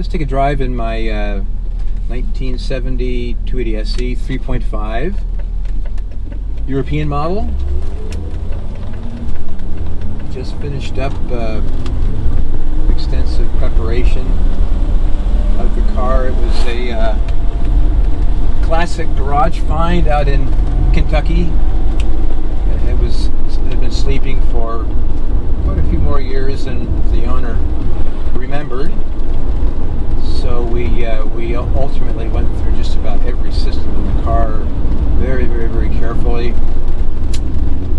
Let's take a drive in my 1970 280 SE 3.5 European model. Just finished up extensive preparation of the car. It was a classic garage find out in Kentucky. It had been sleeping for quite a few more years than the owner remembered. So we ultimately went through just about every system in the car very, very, very carefully.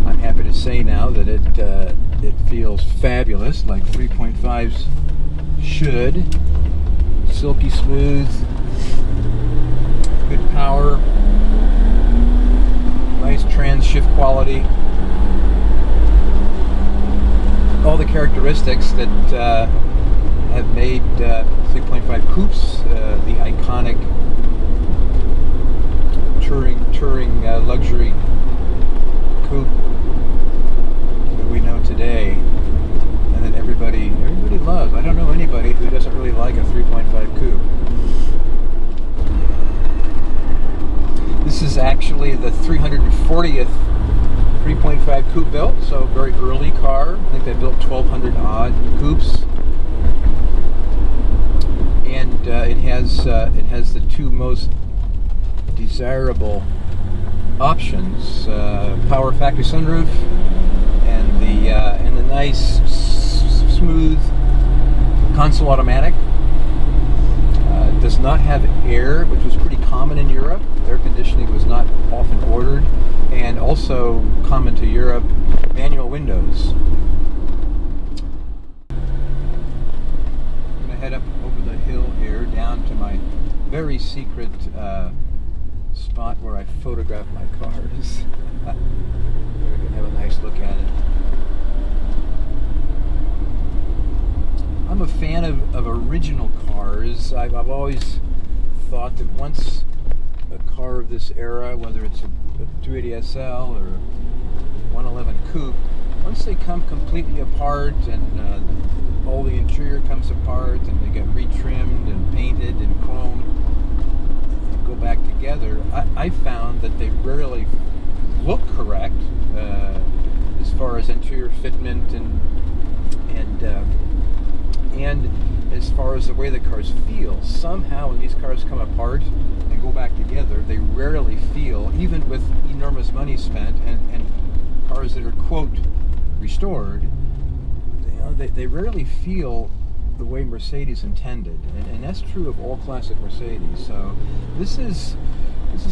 I'm happy to say now that it feels fabulous, like 3.5s should. Silky smooth, good power, nice trans shift quality. All the characteristics that have made 3.5 Coupes the iconic touring luxury coupe that we know today, and that everybody loves. I don't know anybody who doesn't really like a 3.5 Coupe. This is actually the 340th 3.5 Coupe built, so very early car. I think they built 1,200 odd coupes, and it has the two most desirable options: power factory sunroof and the nice smooth console automatic. Does not have air, which was pretty common in Europe. Air conditioning was not often ordered, and also common to Europe, manual windows. I'm going to head up over the hill here down to my very secret spot where I photograph my cars. We can have a nice look at it. I'm a fan of original cars. I've always thought that once a car of this era, whether it's a 280 SL or 111 Coupe, once they come completely apart and all the interior comes apart and they get retrimmed and painted and chromed and go back together, I found that they rarely look correct as far as interior fitment and as far as the way the cars feel. Somehow when these cars come apart and go back together, they rarely feel, even with enormous money spent and cars that are quote restored, they rarely feel the way Mercedes intended, and that's true of all classic Mercedes. So this is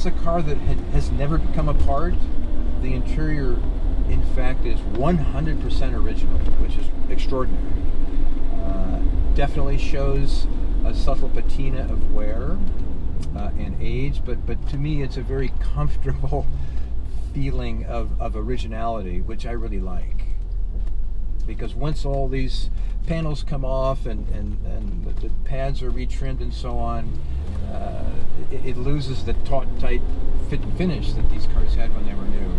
a car that has never come apart. The interior, in fact, is 100% original, which is extraordinary. Definitely shows a subtle patina of wear and age, but to me it's a very comfortable feeling of originality, which I really like. Because once all these panels come off and the pads are retrimmed and so on, it loses the taut, tight fit and finish that these cars had when they were new.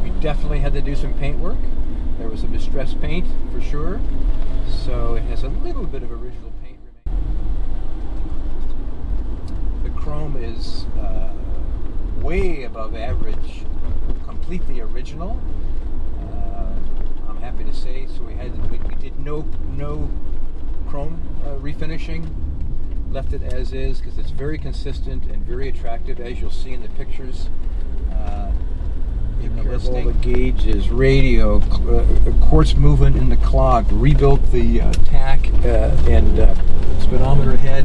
We definitely had to do some paint work. There was some distress paint for sure, so it has a little bit of original paint remaining. The chrome is way above average, completely original. I'm happy to say. So we did no chrome refinishing. Left it as is because it's very consistent and very attractive, as you'll see in the pictures. In the listing, all the gauges, radio, quartz movement in the clock, rebuilt the tach and speedometer head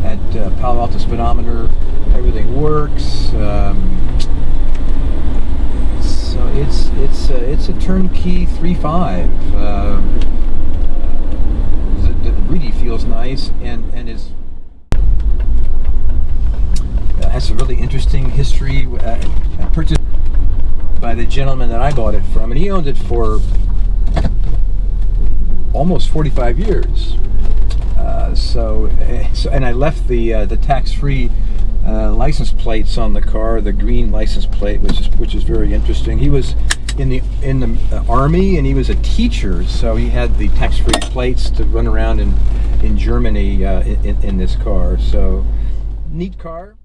at Palo Alto Speedometer. Everything works. So it's a turnkey 3.5 that really feels nice and is has a really interesting history. Purchased by the gentleman that I bought it from, and he owned it for almost 45 years. And I left the tax-free license plates on the car, the green license plate, which is very interesting. He was in the army, and he was a teacher, so he had the tax-free plates to run around in Germany in this car. So neat car.